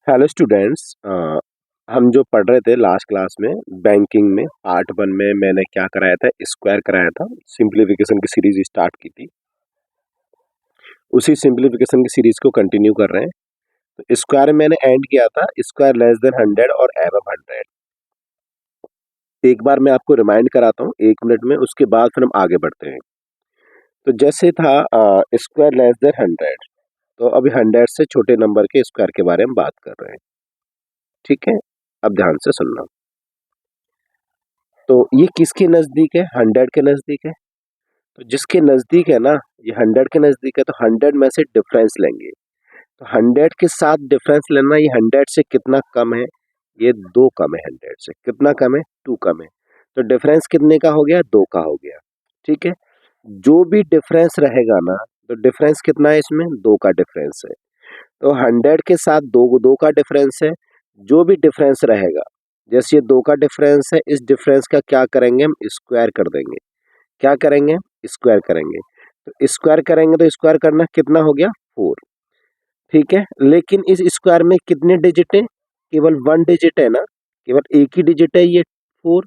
Hello students. हम जो पढ़ रहे थे लास्ट क्लास में बैंकिंग में पार्ट वन में मैंने क्या कराया था, स्क्वायर कराया था। सिंप्लीफिकेशन की सीरीज स्टार्ट की थी, उसी सिंप्लीफिकेशन की सीरीज को कंटिन्यू कर रहे हैं। तो स्क्वायर मैंने एंड किया था स्क्वायर लेस देन 100 और एबव 100। एक बार मैं आपको रिमाइंड कराता हूँ 1 मिनट में, उसके बाद फिर हम आगे बढ़ते हैं। तो जैसे था स्क्वायर लेस देन 100, तो अभी 100 से छोटे नंबर के स्क्वायर के बारे में बात कर रहे हैं। ठीक है, अब ध्यान से सुनना। तो ये किसके नजदीक है? 100 के नजदीक है। तो जिसके नजदीक है ना, ये 100 के नजदीक है, तो 100 में से डिफरेंस लेंगे। तो 100 के साथ डिफरेंस लेना, ये 100 से कितना कम है? ये 2 कम है। 100 से कितना कम है? 2 कम है। तो डिफरेंस कितने का हो गया? 2 का हो गया। ठीक है, जो भी डिफरेंस रहेगा ना, तो डिफरेंस कितना है इसमें? 2 का डिफरेंस है। तो 100 के साथ दो दो का डिफरेंस है। जो भी डिफरेंस रहेगा, जैसे ये 2 का डिफरेंस है, इस डिफरेंस का क्या करेंगे हम? स्क्वायर कर देंगे। क्या करेंगे? स्क्वायर करेंगे। तो स्क्वायर करेंगे तो स्क्वायर करना कितना हो गया? 4। ठीक है, लेकिन इस स्क्वायर में कितने डिजिट है? केवल 1 डिजिट है ना, केवल एक ही डिजिट है, ये 4।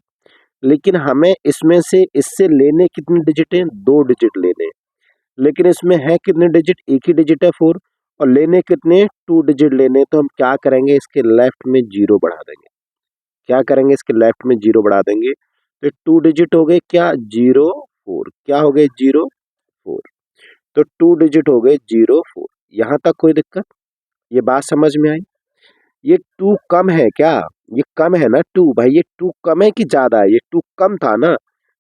लेकिन हमें इसमें से इससे लेने कितने डिजिट है? 2 डिजिट लेने। लेकिन इसमें है कितने डिजिट? एक ही डिजिट है 4, और लेने कितने? 2 डिजिट लेने। तो हम क्या करेंगे? इसके लेफ्ट में जीरो बढ़ा देंगे। क्या करेंगे? इसके लेफ्ट में जीरो बढ़ा देंगे। तो 2 डिजिट हो गए क्या? 0 4। क्या हो गए? 0 4। तो 2 डिजिट हो गए 0 4। यहाँ तक कोई दिक्कत? ये बात समझ में आई? ये 2 कम है क्या? ये कम है ना 2, भाई ये 2 कम है कि ज्यादा है? ये 2 कम था ना।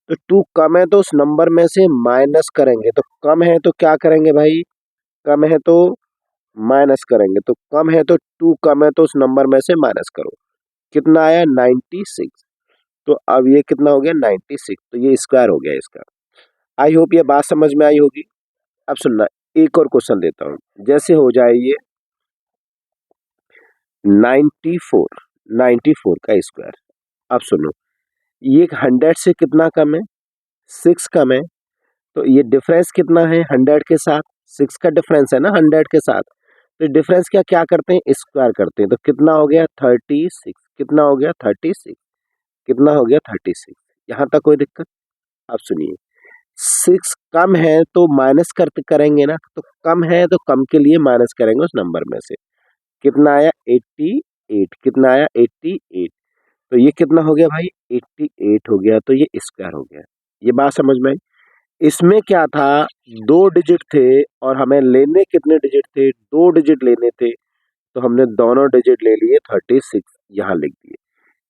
तो 2 कम है तो उस नंबर में से माइनस करेंगे। तो कम है तो क्या करेंगे भाई? कम है तो माइनस करेंगे। तो कम है तो 2 कम है तो उस नंबर में से माइनस करो। कितना आया? 96। तो अब ये कितना हो गया? 96। तो ये स्क्वायर हो गया इसका। आई होप ये बात समझ में आई होगी। अब सुनना, एक और क्वेश्चन देता हूँ। जैसे हो जाए ये 94, 94 का स्क्वायर। अब सुनो, ये 100 से कितना कम है? 6 कम है। तो ये डिफरेंस कितना है 100 के साथ? 6 का डिफरेंस है ना 100 के साथ। तो डिफरेंस क्या क्या करते हैं? स्क्वायर करते हैं। तो कितना हो गया? 36। कितना हो गया? 36। कितना हो गया? 36। यहाँ तक कोई दिक्कत? अब सुनिए, 6 कम है तो माइनस करते करेंगे ना, तो कम है तो कम के लिए माइनस करेंगे उस नंबर में से। कितना आया? 88। कितना आया? 88। तो ये कितना हो गया भाई? 88 हो गया। तो ये स्क्वायर हो गया। ये बात समझ में आई? इसमें क्या था? 2 डिजिट थे और हमें लेने कितने डिजिट थे? 2 डिजिट लेने थे। तो हमने दोनों डिजिट ले लिए, 36 यहाँ लिख दिए।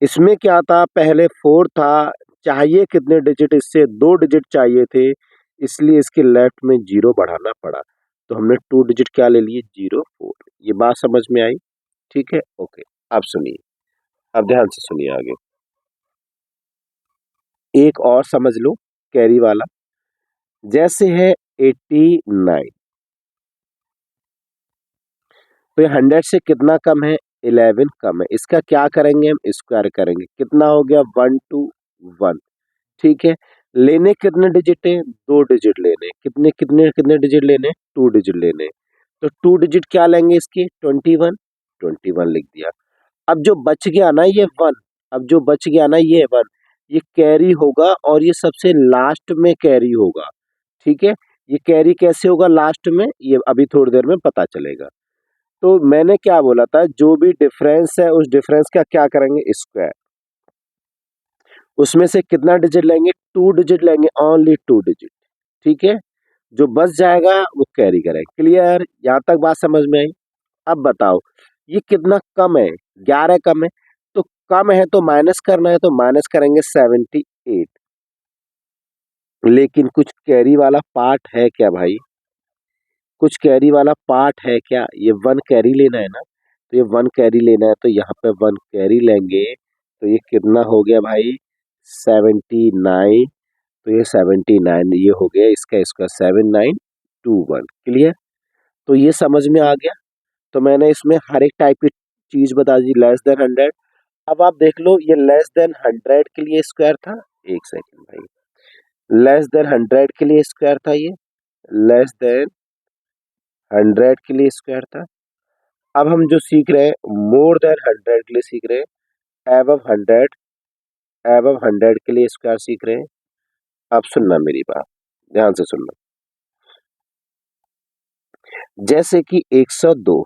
इसमें क्या था? पहले 4 था, चाहिए कितने डिजिट? इससे 2 डिजिट चाहिए थे, इसलिए इसके लेफ्ट में जीरो बढ़ाना पड़ा। तो हमने 2 डिजिट क्या ले लिए? 0 4। ये बात समझ में आई? ठीक है, ओके। अब सुनिए, अब ध्यान से सुनिए आगे। एक और समझ लो, कैरी वाला। जैसे है 89, तो ये 100 से कितना कम है? 11 कम है। इसका क्या करेंगे हम? स्क्वायर करेंगे। कितना हो गया? 121। ठीक है, लेने कितने डिजिट है? 2 डिजिट लेने। कितने कितने कितने डिजिट लेने? 2 डिजिट लेने। तो 2 डिजिट क्या लेंगे इसके? 21। 21 लिख दिया। अब जो बच गया ना ये 1, अब जो बच गया ना ये 1, ये कैरी होगा और ये सबसे लास्ट में कैरी होगा। ठीक है, ये कैरी कैसे होगा लास्ट में? ये अभी थोड़ी देर में पता चलेगा। तो मैंने क्या बोला था? जो भी डिफरेंस है उस डिफरेंस का क्या करेंगे? स्क्वायर। उसमें से कितना डिजिट लेंगे? 2 डिजिट लेंगे, ओनली 2 डिजिट। ठीक है, जो बच जाएगा वो कैरी करेंगे। क्लियर? यहाँ तक बात समझ में आई? अब बताओ, ये कितना कम है? 11 कम है। तो कम है तो माइनस करना है, तो माइनस करेंगे 78। लेकिन कुछ कैरी वाला पार्ट है क्या भाई? कुछ कैरी वाला पार्ट है क्या? ये 1 कैरी लेना है ना, तो ये 1 कैरी लेना है, तो यहाँ पे 1 कैरी लेंगे। तो ये कितना हो गया भाई? 79। तो ये 79 ये हो गया इसका, इसका 7921। क्लियर? तो ये समझ में आ गया। तो मैंने इसमें हर एक टाइप की चीज बता दी, लेस देन 100। अब आप देख लो, ये लेस देन 100 के लिए स्क्वायर था। एक सेकंड भाई, लेस देन 100 के लिए स्क्वायर था ये, लेस देन 100 के लिए स्क्वायर था। अब हम जो सीख रहे हैं मोर देन 100 के लिए सीख रहे हैं, एबव 100 के लिए स्क्वायर सीख रहे हैं। अब सुनना मेरी बात, ध्यान से सुनना। जैसे कि 102,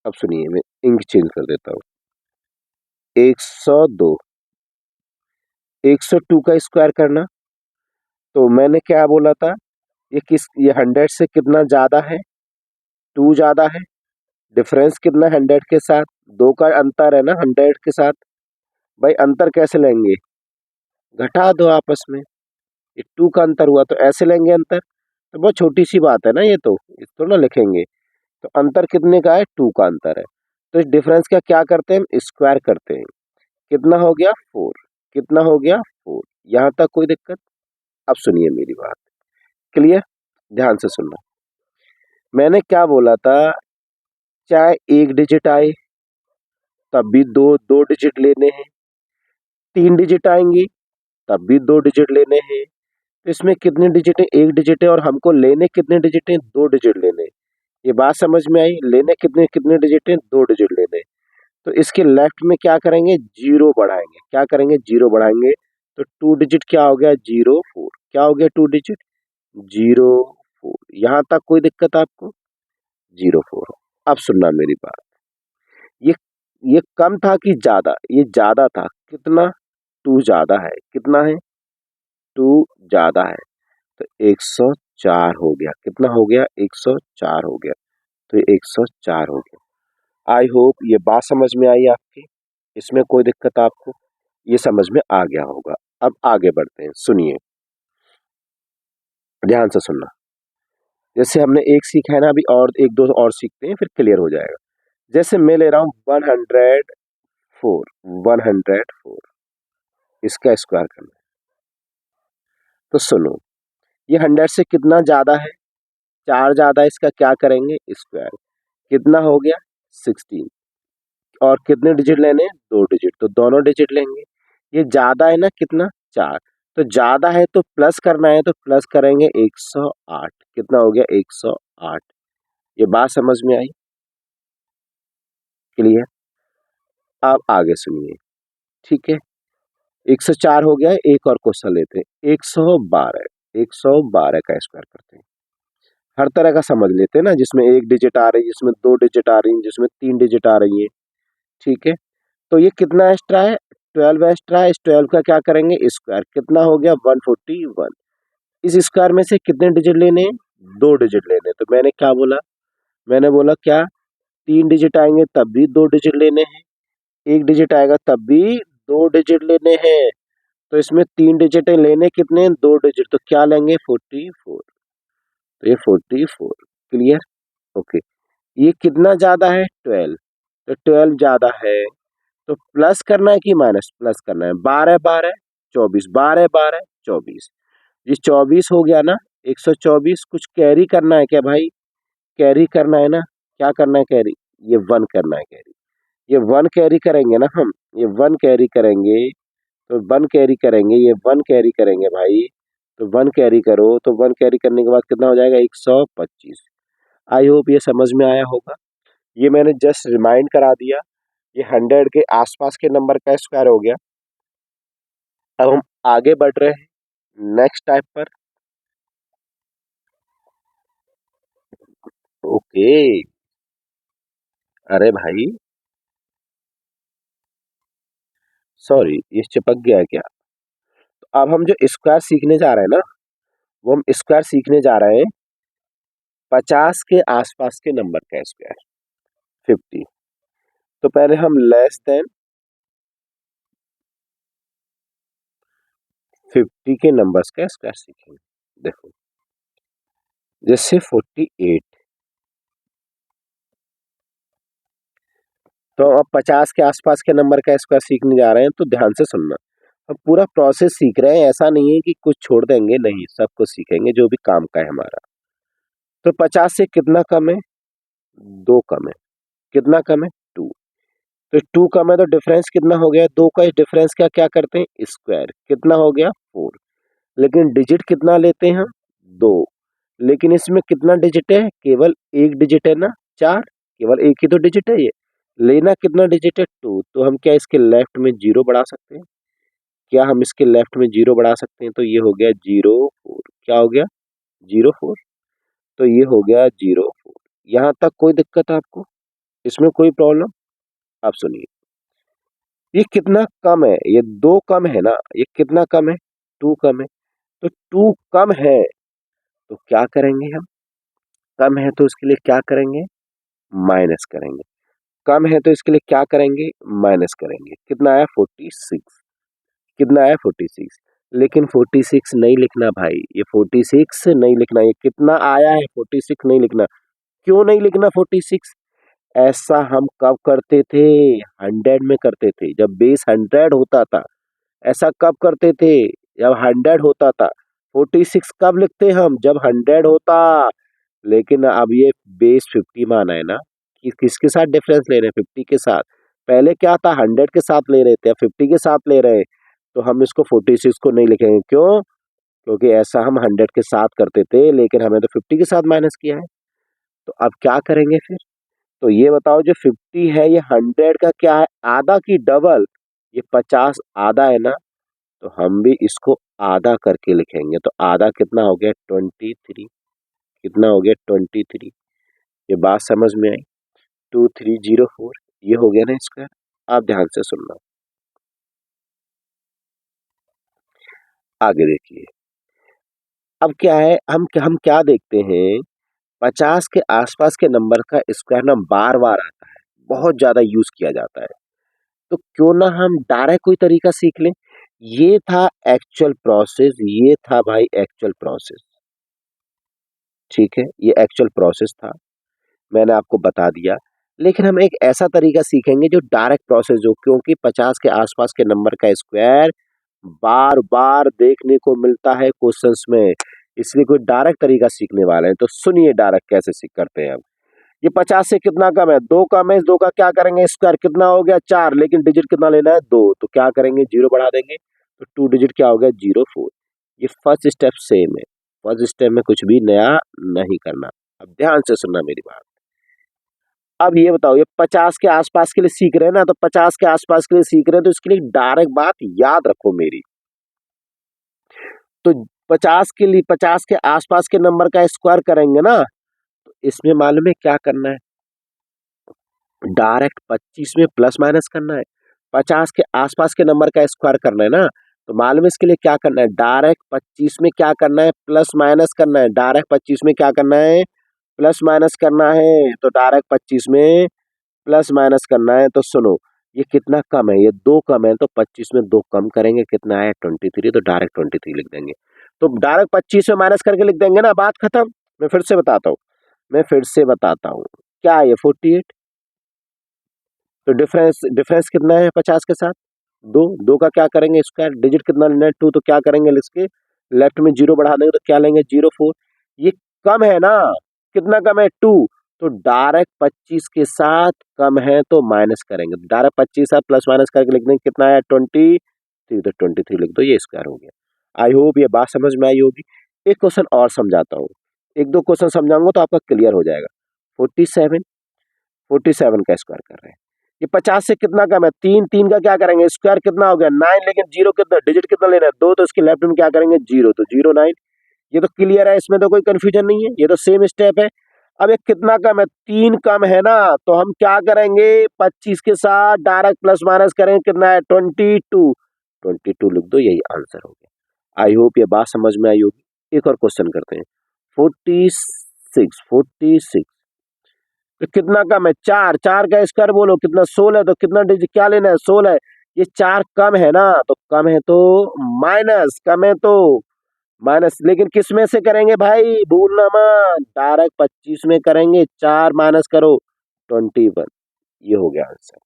अब सुनिए मैं इंक चेंज कर देता हूँ। 102, 102 का स्क्वायर करना, तो मैंने क्या बोला था, ये 100 से कितना ज्यादा है, 2 ज्यादा है। डिफरेंस कितना 100 के साथ, 2 का अंतर है ना 100 के साथ। भाई अंतर कैसे लेंगे, घटा दो आपस में, ये 2 का अंतर हुआ तो ऐसे लेंगे अंतर। तो बहुत छोटी सी बात है ना, ये तो इसको ना लिखेंगे। तो अंतर कितने का है, 2 का अंतर है। तो इस डिफरेंस का क्या करते हैं, हम स्क्वायर करते हैं। कितना हो गया 4, कितना हो गया 4। यहाँ तक कोई दिक्कत। अब सुनिए मेरी बात, क्लियर, ध्यान से सुनना। मैंने क्या बोला था, चाहे एक डिजिट आए तब भी दो दो डिजिट लेने हैं, 3 डिजिट आएंगी तब भी 2 डिजिट लेने हैं। तो इसमें कितने डिजिट है, एक डिजिट है, और हमको लेने कितने डिजिट हैं, 2 डिजिट लेने हैं। ये बात समझ में आई, लेने कितने कितने डिजिट हैं, 2 डिजिट लेने हैं। तो इसके लेफ्ट में क्या करेंगे, जीरो बढ़ाएंगे, क्या करेंगे, जीरो बढ़ाएंगे। तो 2 डिजिट क्या हो गया, 04, क्या हो गया 2 डिजिट, 04। यहाँ तक कोई दिक्कत आपको, 04। अब सुनना मेरी बात, ये ये कम था कि ज्यादा, ये ज्यादा था, कितना, 2 ज्यादा है, कितना है, 2 ज्यादा है। तो 104 हो गया, कितना हो गया, 104 हो गया। तो ये 104 हो गया। आई होप ये बात समझ में आई आपकी, इसमें कोई दिक्कत आपको, ये समझ में आ गया होगा। अब आगे बढ़ते हैं, सुनिए, ध्यान से सुनना। जैसे हमने एक सीखा है ना, अभी और एक दो और सीखते हैं, फिर क्लियर हो जाएगा। जैसे मैं ले रहा हूँ 104, 104, इसका स्क्वायर करना है। तो सुनो, ये 100 से कितना ज्यादा है, 4 ज्यादा है, इसका क्या करेंगे, स्क्वायर। कितना हो गया 16, और कितने डिजिट लेने हैं, 2 डिजिट, तो दोनों डिजिट लेंगे। ये ज्यादा है ना, कितना, 4, तो ज्यादा है तो प्लस करना है, तो प्लस करेंगे 108, कितना हो गया 108। ये बात समझ में आई, क्लियर। अब आगे सुनिए, ठीक है। 104 हो गया, एक और क्वेश्चन लेते हैं, 112, 112 का स्क्वायर करते हैं। हर तरह का समझ लेते हैं ना, जिसमें एक डिजिट आ रही है, जिसमें 2 डिजिट आ रही है, जिसमें 3 डिजिट आ रही है, ठीक है। तो ये कितना एक्स्ट्रा है, 12 एक्स्ट्रा है, इस 12 का क्या करेंगे, स्क्वायर, कितना हो गया 141। इस स्क्वायर में से कितने डिजिट लेने हैं, 2 डिजिट लेने हैं। तो मैंने क्या बोला, मैंने बोला क्या, 3 डिजिट आएंगे तब भी 2 डिजिट लेने हैं, एक डिजिट आएगा तब भी 2 डिजिट लेने हैं। तो इसमें 3 डिजिट लेने कितने हैं, 2 डिजिट, तो क्या लेंगे 44। तो ये 44, क्लियर, ओके। ये कितना ज्यादा है, 12, तो 12 ज्यादा है, तो प्लस करना है कि माइनस, प्लस करना है। 12 12 24, 12 12 24, ये 24 हो गया ना, 124। कुछ कैरी करना है क्या भाई, कैरी करना है ना, क्या करना है कैरी, ये 1 करना है कैरी, ये 1 कैरी करेंगे ना हम, ये 1 कैरी करेंगे, तो 1 कैरी करेंगे, ये 1 कैरी करेंगे भाई। तो 1 कैरी करो, तो 1 कैरी करने के बाद कितना हो जाएगा, 125। आई होप ये समझ में आया होगा। ये मैंने जस्ट रिमाइंड करा दिया, ये 100 के आसपास के नंबर का स्क्वायर हो गया। अब हम आगे बढ़ रहे हैं नेक्स्ट टाइप पर। ओके, अरे भाई सॉरी, ये चिपक गया है क्या। तो अब हम जो स्क्वायर सीखने जा रहे हैं ना, वो हम स्क्वायर सीखने जा रहे हैं 50 के आसपास के नंबर का स्क्वायर, 50। तो पहले हम लेस देन 50 के नंबर्स का स्क्वायर सीखेंगे। देखो, जैसे 48, तो अब 50 के आसपास के नंबर का स्क्वायर सीखने जा रहे हैं, तो ध्यान से सुनना। अब पूरा प्रोसेस सीख रहे हैं, ऐसा नहीं है कि कुछ छोड़ देंगे, नहीं, सब कुछ सीखेंगे जो भी काम का है हमारा। तो 50 से कितना कम है, 2 कम है, कितना कम है, 2। तो 2 कम है, तो डिफरेंस कितना हो गया, 2 का। इस डिफरेंस का क्या करते हैं, स्क्वायर, कितना हो गया 4। लेकिन डिजिट कितना लेते हैं हम, 2। लेकिन इसमें कितना डिजिट है, केवल एक डिजिट है ना, 4, केवल एक ही तो डिजिट है ये। लेना कितना डिजिट है 2, तो हम क्या इसके लेफ्ट में 0 बढ़ा सकते हैं? क्या हम इसके लेफ्ट में 0 बढ़ा सकते हैं? तो ये हो गया 0 4, क्या हो गया 0 4, तो ये हो गया 0 4। यहाँ तक कोई दिक्कत है आपको? इसमें कोई प्रॉब्लम? आप सुनिए, ये कितना कम है, ये 2 कम है ना, ये कितना कम है 2 कम है, तो 2 कम है तो क्या करेंगे हम? कम है तो इसके लिए क्या करेंगे? माइनस करेंगे। कम है तो इसके लिए क्या करेंगे? माइनस करेंगे। कितना आया 46, कितना आया 46, लेकिन 46 नहीं लिखना भाई, ये 46 नहीं लिखना, ये कितना आया है 46 नहीं लिखना। क्यों नहीं लिखना 46? ऐसा हम कब करते थे? 100 में करते थे, जब बेस 100 होता था। ऐसा कब करते थे? जब 100 होता था। 46 कब लिखते हम? जब 100 होता। लेकिन अब ये बेस 50 माना है ना, कि किसके साथ डिफरेंस ले रहे हैं? 50 के साथ। पहले क्या था, 100 के साथ ले रहे थे, अब 50 के साथ ले रहे हैं, तो हम इसको 46 को नहीं लिखेंगे। क्यों? क्योंकि ऐसा हम 100 के साथ करते थे, लेकिन हमें तो 50 के साथ माइनस किया है। तो अब क्या करेंगे फिर? तो ये बताओ, जो 50 है ये 100 का क्या है? आधा की डबल। ये 50 आधा है ना, तो हम भी इसको आधा करके लिखेंगे। तो आधा कितना हो गया 23, कितना हो गया 23। ये बात समझ में आई? 2304, ये हो गया ना इसका। आप ध्यान से सुनना, आगे देखिए। अब क्या है, हम क्या देखते हैं, 50 के आसपास के नंबर का स्क्वायर ना बार बार आता है, बहुत ज्यादा यूज किया जाता है। तो क्यों ना हम डायरेक्ट कोई तरीका सीख लें। ये था एक्चुअल प्रोसेस, ये था भाई एक्चुअल प्रोसेस। ठीक है, ये एक्चुअल प्रोसेस था, मैंने आपको बता दिया। लेकिन हम एक ऐसा तरीका सीखेंगे जो डायरेक्ट प्रोसेस हो, क्योंकि 50 के आसपास के नंबर का स्क्वायर बार बार देखने को मिलता है क्वेश्चंस में, इसलिए कोई डायरेक्ट तरीका सीखने वाले हैं। तो सुनिए डायरेक्ट कैसे सीख करते हैं हम। ये 50 से कितना कम है? 2 कम है, इस 2 का क्या करेंगे स्क्वायर, कितना हो गया 4, लेकिन डिजिट कितना लेना है 2, तो क्या करेंगे 0 बढ़ा देंगे, तो 2 डिजिट क्या हो गया 0 4। ये फर्स्ट स्टेप सेम है, फर्स्ट स्टेप में कुछ भी नया नहीं करना। अब ध्यान से सुनना मेरी बात। अब ये बताओ, ये 50 के आसपास के लिए सीख रहे हैं ना, तो 50 के आसपास के लिए सीख रहे हैं, तो इसके लिए डायरेक्ट बात याद रखो मेरी। तो 50 के लिए 50 के आसपास के नंबर का स्क्वायर करेंगे ना, तो इसमें मालूम है क्या करना है? डायरेक्ट 25 में प्लस माइनस करना है। 50 के आसपास के नंबर का स्क्वायर करना है ना, तो मालूम है इसके लिए क्या करना है? डायरेक्ट 25 में क्या करना है? प्लस माइनस करना है। डायरेक्ट 25 में क्या करना है? प्लस माइनस करना है। तो डायरेक्ट 25 में प्लस माइनस करना है। तो सुनो, ये कितना कम है? ये 2 कम है, तो 25 में 2 कम करेंगे, कितना है 23, तो डायरेक्ट 23 लिख देंगे। तो डायरेक्ट 25 में माइनस करके लिख देंगे ना, बात खत्म। मैं फिर से बताता हूँ, क्या है ये 48। तो डिफरेंस डिफरेंस कितना है 50 के साथ? 2, 2 का क्या करेंगे स्क्वायर, डिजिट कितना लेना है 2, तो क्या करेंगे इसके लेफ्ट में 0 बढ़ा देंगे, तो क्या लेंगे 0 4। ये कम है ना, कितना कम है 2, तो डायरेक्ट 25 के साथ कम है तो माइनस करेंगे, डायरेक्ट 25 साथ प्लस माइनस करके लिख देंगे, कितना है 23, तो 23 लिख दो, ये स्क्वायर हो गया। आई होप ये बात समझ में आई होगी। एक क्वेश्चन और समझाता हूँ, एक दो क्वेश्चन समझाऊंगा तो आपका क्लियर हो जाएगा। 47, 47 का स्क्वायर कर रहे हैं। ये 50 से कितना कम है? 3, 3 का क्या करेंगे स्क्वायर, कितना हो गया 9, लेकिन 0 कितना डिजिट कितना लेना है 2, तो इसके लेफ्ट में क्या करेंगे 0, तो 0 9। ये तो क्लियर है, इसमें तो कोई कंफ्यूजन नहीं है, ये तो सेम स्टेप है। अब ये कितना कम है? 3 कम है ना, तो हम क्या करेंगे 25 के साथ डायरेक्ट प्लस माइनस करेंगे, कितना है 22, 22 लिख दो, यही आंसर हो गया। आई होप ये बात समझ में आई होगी। एक और क्वेश्चन करते हैं। 46, तो कितना कम है? 4, 4 का स्क्वायर बोलो कितना 16, तो कितना डिजिट क्या लेना है 16। ये 4 कम है ना, तो कम है तो माइनस, कम है तो माइनस, लेकिन किस में से करेंगे भाई, भूलना मत, डायरेक्ट 25 में करेंगे, 4 माइनस करो 21, ये हो गया आंसर।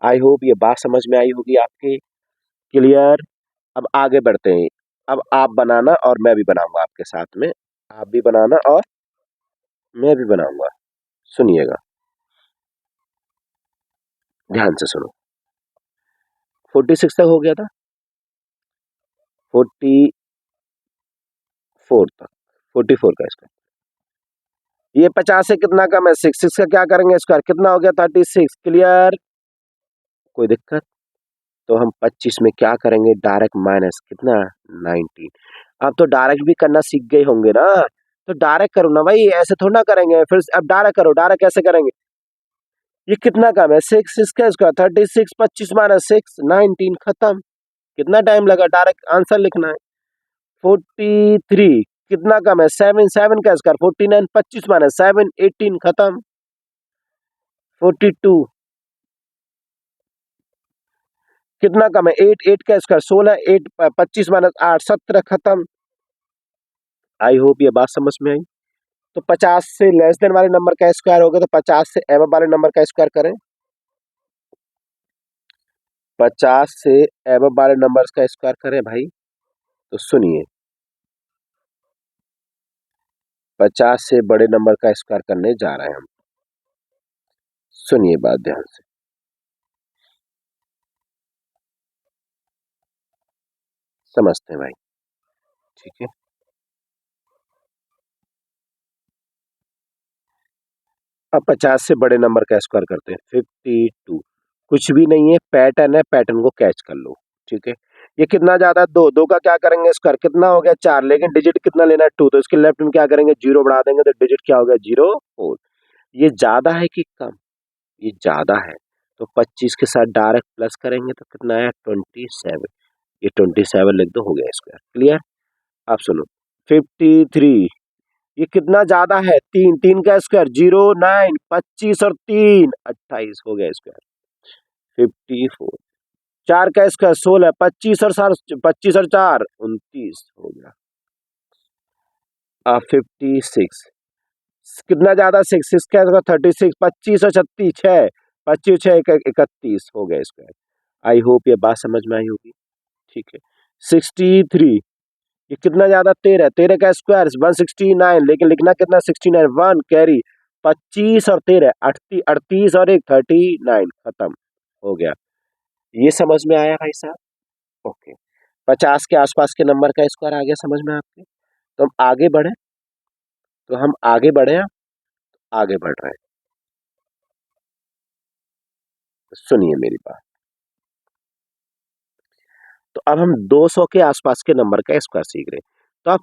आई होप ये बात समझ में आई होगी आपके, क्लियर। अब आगे बढ़ते हैं। अब आप बनाना और मैं भी बनाऊंगा आपके साथ में, आप भी बनाना और मैं भी बनाऊंगा। सुनिएगा, ध्यान से सुनो। 46 तक हो गया था, 44 तक, 44 का स्क्वायर, ये 50 से कितना कम है 6, 6 का क्या करेंगे स्क्वायर, कितना हो गया 36। क्लियर, कोई दिक्कत? तो हम 25 में क्या करेंगे, डायरेक्ट माइनस कितना 19। अब तो डायरेक्ट भी करना सीख गए होंगे ना, तो डायरेक्ट करो ना भाई, ऐसे थोड़ा ना करेंगे। फिर अब डायरेक्ट करो, डायरेक्ट कैसे करेंगे, ये कितना कम है 6, इसका स्क्वायर 36, 25 माइनस 6 19, खत्म। कितना टाइम लगा, डायरेक्ट आंसर लिखना है। 43 कितना कम है 7, 7 का स्क्वायर 49, 25 माइनस 7 18, खत्म। 42 कितना कम है 8, 8 का स्क्वायर 16, 8 25 माइनस 8 17, खत्म। आई होप ये बात समझ में आई। तो 50 से लेस देन वाले नंबर का स्क्वायर होगा, तो 50 से एबव वाले नंबर का स्क्वायर करें। 50 से एबव वाले नंबर्स का स्क्वायर करें भाई। तो सुनिए, 50 से बड़े नंबर का स्क्वायर करने जा रहे हैं हम। सुनिए बात ध्यान से, समझते हैं भाई, ठीक है। अब 50 से बड़े नंबर का स्क्वायर करते हैं, 52। कुछ भी नहीं है, पैटर्न है, पैटर्न को कैच कर लो, ठीक है। ये कितना ज्यादा है, दो, दो का क्या करेंगे स्क्वायर, कितना हो गया 4, लेकिन डिजिट कितना लेना है 2, तो इसके लेफ्ट में क्या करेंगे, जीरो बढ़ा देंगे, तो डिजिट क्या हो गया 0 4। ये ज्यादा है कि कम, ये ज्यादा है, तो 25 के साथ डायरेक्ट प्लस करेंगे तो कितना है 27। ये 27 लिख दो, हो गया स्क्वायर। क्लियर? आप सुनो, 53 ये कितना ज्यादा है, 3, 3 का स्क्वायर 0 9, 25 और 3 28, हो गया स्क्वायर। 54 4 का स्क्वायर 16, 25 और 4 25 और 4 29, हो गया। 56 कितना ज्यादा 6, 6 का स्क्वायर 36, 25 और 36 6, 25 6 31, हो गया स्क्वायर। आई होप ये बात समझ में आई होगी, ठीक है। 63 ये कितना ज्यादा 13, 13 का स्क्वायर 169, लेकिन लिखना कितना 69, 1 कैरी 25 और 13 38, 38 और 1 39, खत्म, हो गया। ये समझ में आया भाई साहब? ओके। 50 के आसपास के नंबर का स्क्वायर आ गया समझ में आपके? तो हम आगे बढ़े, तो हम आगे बढ़े हैं, आगे बढ़ रहे हैं। तो सुनिए मेरी बात, तो अब हम 200 के आसपास के नंबर का स्क्वायर सीख रहे हैं। तो आप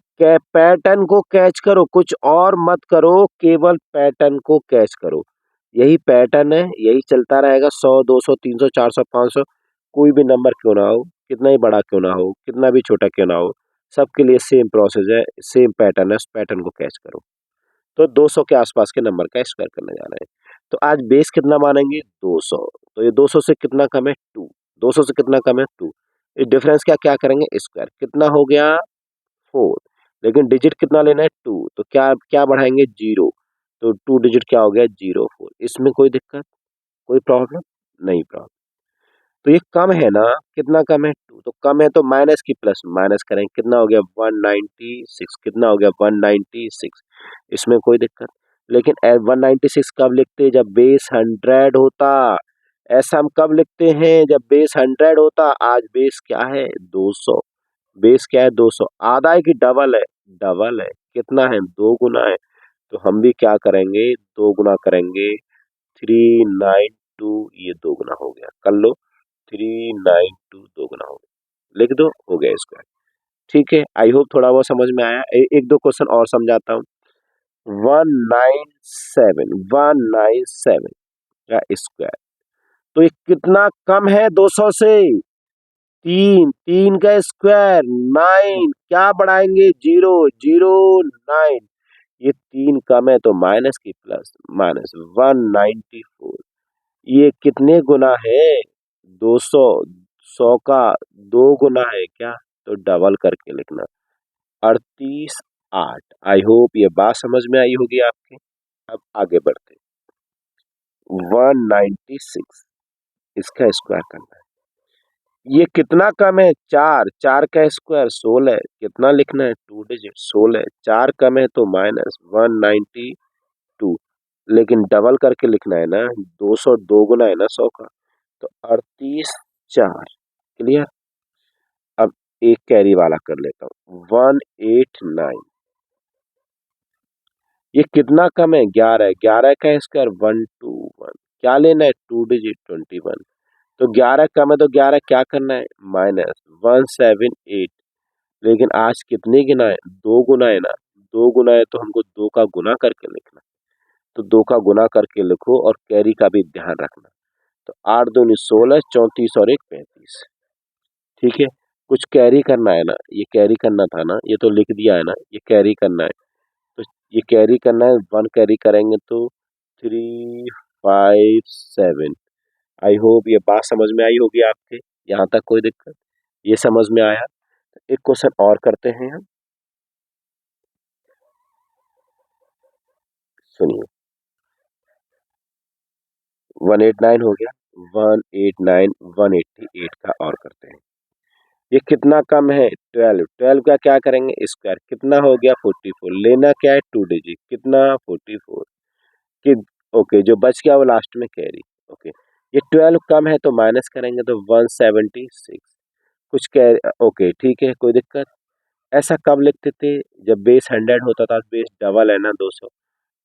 पैटर्न को कैच करो, कुछ और मत करो, केवल पैटर्न को कैच करो। यही पैटर्न है, यही चलता रहेगा। 100 200 300 400 500, कोई भी नंबर क्यों ना हो, कितना ही बड़ा क्यों ना हो, कितना भी छोटा क्यों ना हो, सबके लिए सेम प्रोसेस है, सेम पैटर्न है, उस पैटर्न को कैच करो। तो 200 के आसपास के नंबर का स्क्वायर करने जा रहे हैं। तो आज बेस कितना मानेंगे 200, तो ये 200 से कितना कम है 2, 200 से कितना कम है 2, इस डिफरेंस का क्या करेंगे स्क्वायर, कितना हो गया 4, लेकिन डिजिट कितना लेना है 2, तो क्या क्या बढ़ाएंगे 0, तो 2 डिजिट क्या हो गया 0 4। इसमें कोई दिक्कत, कोई प्रॉब्लम नहीं, प्रॉब्लम। तो ये कम है ना, कितना कम है 2, तो कम है तो माइनस की प्लस माइनस करें, कितना हो गया 196, कितना हो गया 196, इसमें कोई दिक्कत। लेकिन 196 कब लिखते, जब बेस 100 होता। ऐसा हम कब लिखते हैं, जब बेस 100 होता। आज बेस क्या है 200, बेस क्या है 200, आधा है कि डबल है, डबल है, कितना है 2 गुना है। तो हम भी क्या करेंगे 2 गुना करेंगे, 392, ये 2 गुना हो गया, कर लो 392, 2 गुना हो गया, लिख दो, हो गया स्क्वायर। ठीक है, आई होप थोड़ा बहुत समझ में आया। एक दो क्वेश्चन और समझाता हूँ। 197 का स्क्वायर, तो ये कितना कम है 200 से, 3, 3 का स्क्वायर 9, क्या बढ़ाएंगे 0 0 9, ये 3 कम है तो माइनस की प्लस माइनस 194, ये कितने गुना है 200, 100 का 2 गुना है क्या, तो डबल करके लिखना 38 8। आई होप ये बात समझ में आई होगी आपके। अब आगे बढ़ते, 196 इसका स्क्वायर करना है। ये कितना कम है 4, 4 का स्क्वायर 16, कितना लिखना है 2 डिजिट 16, 4 कम है तो माइनस 192, लेकिन डबल करके लिखना है ना, 200 2 गुना है ना 100 का, तो 38 4। क्लियर? अब एक कैरी वाला कर लेता हूँ, 189, ये कितना कम है? 11 है। 11 का स्क्वायर 121। क्या लेना है? 2 डिजिट 21। तो 11 कम है तो 11 क्या करना है? -178। लेकिन आज कितने गुना है? 2 गुना है ना। 2 गुना है तो हमको 2 का गुना करके लिखना। तो 2 का गुना करके लिखो और कैरी का भी ध्यान रखना। तो 8 दूनी 16, 34 और 1 35। ठीक है। कुछ कैरी करना है ना, ये कैरी करना था ना, ये तो लिख दिया है ना, ये कैरी करना है। तो ये कैरी करना है, 1 कैरी करेंगे तो 357। आई होप ये बात समझ में आई होगी आपके। यहाँ तक कोई दिक्कत? ये समझ में आया? एक क्वेश्चन और करते हैं हम। सुनिए, 189 हो गया। 189, 188 का और करते हैं। ये कितना कम है? 12। 12 का क्या करेंगे? स्क्वायर। कितना हो गया? 44। लेना क्या है? 2 डिजिट। कितना? 44। कि ओके, जो बच गया वो लास्ट में कैरी। ओके, ये 12 कम है तो माइनस करेंगे तो 176। कुछ कैरी। ओके ठीक है, कोई दिक्कत? ऐसा कब लिखते थे? जब बेस 100 होता था। बेस डबल है ना 200,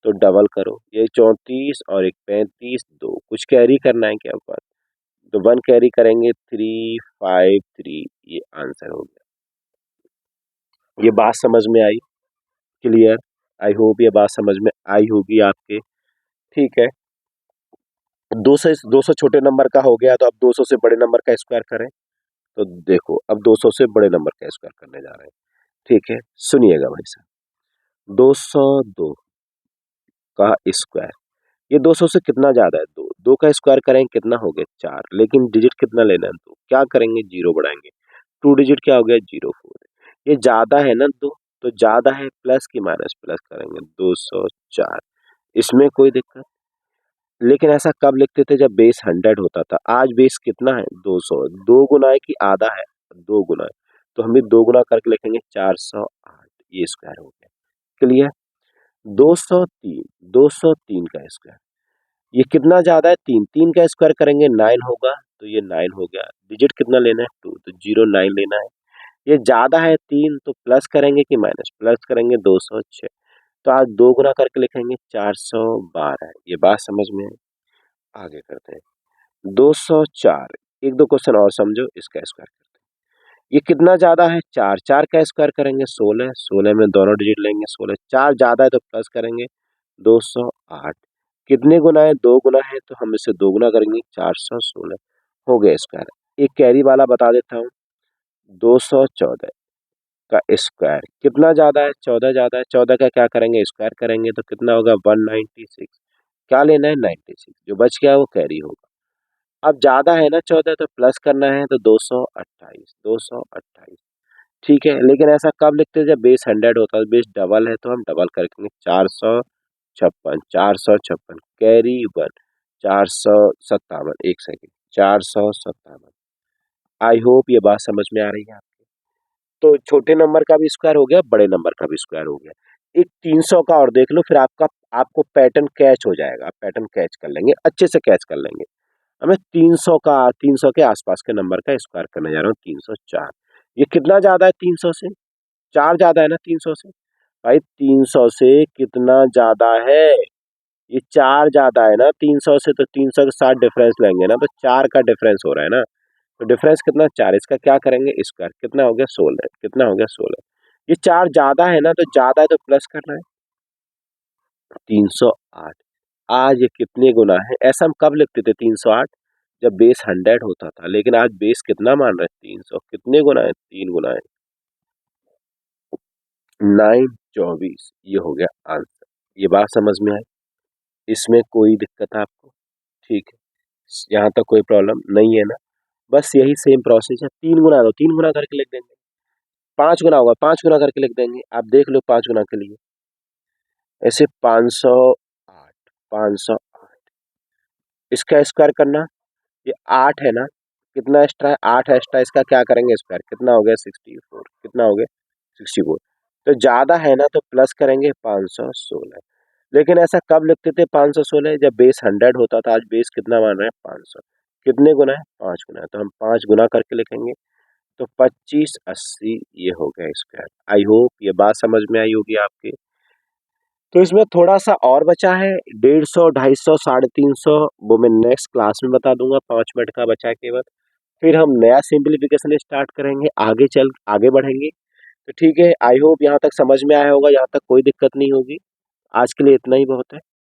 तो डबल करो। ये 34 और एक 35, 2 कुछ कैरी करना है क्या ऊपर? तो 1 कैरी करेंगे 353। ये आंसर हो गया। ये बात समझ में आई? क्लियर? आई होप ये बात समझ में आई होगी आपके। ठीक है। 200 छोटे नंबर का हो गया, तो अब 200 से बड़े नंबर का स्क्वायर करें। तो देखो, अब 200 से बड़े नंबर का स्क्वायर करने जा रहे हैं। ठीक है, सुनिएगा भाई साहब। 202 का स्क्वायर। ये 200 से कितना ज्यादा है? 2। 2 का स्क्वायर करें कितना हो गया? 4। लेकिन डिजिट कितना लेना है? 2। क्या करेंगे? जीरो बढ़ाएंगे। 2 डिजिट क्या हो गया? 04। ये ज्यादा है ना 2, तो ज्यादा है प्लस की माइनस? प्लस करेंगे। 204। इसमें कोई दिक्कत? लेकिन ऐसा कब लिखते थे? जब बेस 100 होता था। आज बेस कितना है? 200। 2 गुना है कि आधा है? 2 गुना है। तो हम भी 2 गुना करके लिखेंगे 408। ये स्क्वायर हो गया। क्लियर? 203। 203 का स्क्वायर। ये कितना ज्यादा है? 3। 3 का स्क्वायर करेंगे 9 होगा, तो ये 9 हो गया। डिजिट कितना लेना है? 2, तो 09 लेना है। ये ज्यादा है 3, तो प्लस करेंगे कि माइनस? प्लस करेंगे। 206। तो आज 2 गुना करके लिखेंगे 412। ये बात समझ में है? आगे करते हैं। 204। एक दो क्वेश्चन और समझो, इसका स्क्वायर करते हैं। ये कितना ज्यादा है? 4। 4 का स्क्वायर करेंगे 16। 16 में दोनों डिजिट लेंगे। 16। 4 ज्यादा है तो प्लस करेंगे। 208। कितने गुना है? 2 गुना है, तो हम इसे 2 गुना करेंगे। 416 हो गया स्क्वायर। एक कैरी वाला बता देता हूँ। 214 का स्क्वायर। कितना ज्यादा है? 14 ज्यादा है। 14 का क्या करेंगे? स्क्वायर करेंगे तो कितना होगा? 196। क्या लेना है? 96। जो बच गया वो कैरी होगा। अब ज्यादा है ना 14, तो प्लस करना है, तो 228। 228। ठीक है। लेकिन ऐसा कब लिखते हैं? जब बेस 100 होता है। बेस डबल है तो हम डबल करेंगे। 456। 456 कैरी 1। 457। एक सेकेंड। 457। आई होप ये बात समझ में आ रही है आपको। तो छोटे नंबर का भी स्क्वायर हो गया, बड़े नंबर का भी स्क्वायर हो गया। एक 300 का और देख लो, फिर आपको पैटर्न कैच हो जाएगा। आप पैटर्न कैच कर लेंगे, अच्छे से कैच कर लेंगे। हमें 300 के आसपास के नंबर का स्क्वायर करने जा रहा हूँ। 304। ये कितना ज्यादा है 300 से? 4 ज्यादा है ना 300 से? भाई 300 से कितना ज्यादा है? ये 4 ज्यादा है ना 300 से, तो 300 के साथ डिफरेंस लेंगे ना, तो 4 का डिफरेंस हो रहा है ना। तो डिफरेंस कितना? 4। इसका क्या करेंगे? स्क्वायर। कितना हो गया? 16। कितना हो गया? 16। ये 4 ज्यादा है ना, तो ज्यादा है तो प्लस करना है। 308। आज ये कितने गुना है? ऐसा हम कब लिखते थे 308? जब बेस 100 होता था। लेकिन आज बेस कितना मान रहे हैं? 300। कितने गुना है? 3 गुना है। 924। ये हो गया आंसर। ये बात समझ में आई? इसमें कोई दिक्कत है आपको? ठीक है, यहाँ तक कोई प्रॉब्लम नहीं है ना? बस यही सेम प्रोसेस है। 3 गुना दो, 3 गुना करके लिख देंगे। 5 गुना होगा, 5 गुना करके लिख देंगे। आप देख लो 5 गुना के लिए। ऐसे 508। 508 इसका स्क्वायर करना। ये 8 है ना, कितना एक्स्ट्रा है? 8 एक्स्ट्रा। इसका क्या करेंगे? स्क्वायर। कितना हो गया? 64। कितना हो गया? 64। तो ज्यादा है ना, तो प्लस करेंगे। 516। लेकिन ऐसा कब लिखते थे 516? जब बेस 100 होता था। आज बेस कितना मान रहे हैं? 500। कितने गुना है? 5 गुना है, तो हम 5 गुना करके लिखेंगे। तो 2580 ये हो गया स्क्वायर। आई होप ये बात समझ में आई होगी आपके। तो इसमें थोड़ा सा और बचा है 150, 250, 350, वो मैं नेक्स्ट क्लास में बता दूंगा, 5 मिनट का बचा है केवल। फिर हम नया सिंप्लीफिकेशन स्टार्ट करेंगे, आगे बढ़ेंगे। तो ठीक है, आई होप यहाँ तक समझ में आया होगा, यहाँ तक कोई दिक्कत नहीं होगी। आज के लिए इतना ही बहुत है।